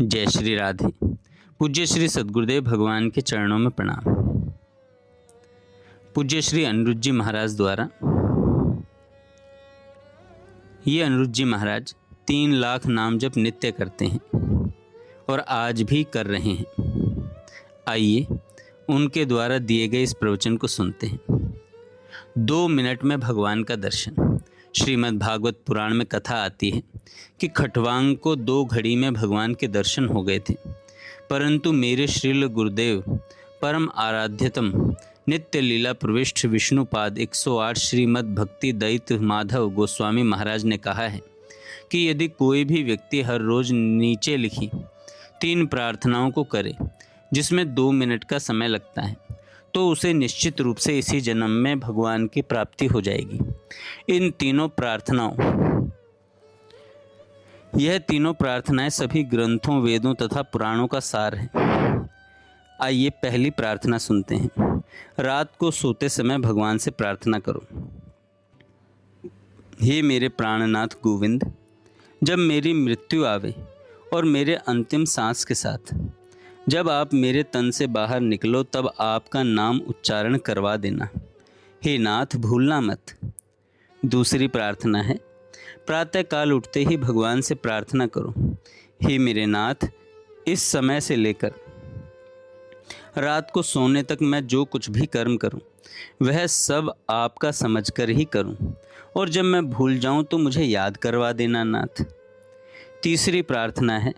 जय श्री राधे। पूज्य श्री सद्गुरुदेव भगवान के चरणों में प्रणाम। पूज्य श्री अनिरुद्ध जी महाराज द्वारा ये अनिरुद्ध जी महाराज 3 लाख नाम जप नित्य करते हैं और आज भी कर रहे हैं। आइए उनके द्वारा दिए गए इस प्रवचन को सुनते हैं। 2 मिनट में भगवान का दर्शन। श्रीमद् भागवत पुराण में कथा आती है कि खटवांग को 2 घड़ी में भगवान के दर्शन हो गए थे, परंतु मेरे श्रील गुरुदेव परम आराध्यतम नित्य लीला प्रविष्ट विष्णुपाद 108 श्रीमद् भक्ति दैत माधव गोस्वामी महाराज ने कहा है कि यदि कोई भी व्यक्ति हर रोज नीचे लिखी 3 प्रार्थनाओं को करे जिसमें 2 मिनट का समय लगता है तो उसे निश्चित रूप से इसी जन्म में भगवान की प्राप्ति हो जाएगी। इन तीनों प्रार्थनाएं सभी ग्रंथों, वेदों तथा पुराणों का सार है। आइए पहली प्रार्थना सुनते हैं। रात को सोते समय भगवान से प्रार्थना करो। हे मेरे प्राणनाथ गोविंद, जब मेरी मृत्यु आवे और मेरे अंतिम सांस के साथ जब आप मेरे तन से बाहर निकलो तब आपका नाम उच्चारण करवा देना। हे नाथ, भूलना मत। दूसरी प्रार्थना है, प्रातःकाल उठते ही भगवान से प्रार्थना करो। हे मेरे नाथ, इस समय से लेकर रात को सोने तक मैं जो कुछ भी कर्म करूं वह सब आपका समझकर ही करूं, और जब मैं भूल जाऊं तो मुझे याद करवा देना नाथ। तीसरी प्रार्थना है,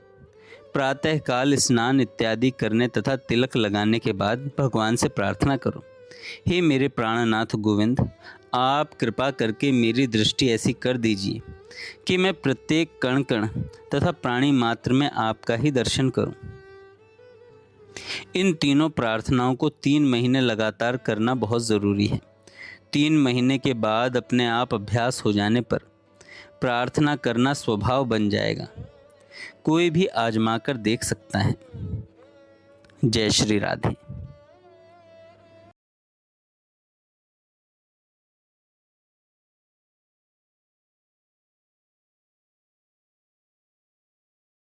प्रातःकाल स्नान इत्यादि करने तथा तिलक लगाने के बाद भगवान से प्रार्थना करो। हे मेरे प्राणनाथ गोविंद, आप कृपा करके मेरी दृष्टि ऐसी कर दीजिए कि मैं प्रत्येक कण कण तथा प्राणी मात्र में आपका ही दर्शन करूं। इन तीनों प्रार्थनाओं को 3 महीने लगातार करना बहुत ज़रूरी है। 3 महीने के बाद अपने आप अभ्यास हो जाने पर प्रार्थना करना स्वभाव बन जाएगा। कोई भी आजमा कर देख सकता है। जय श्री राधे।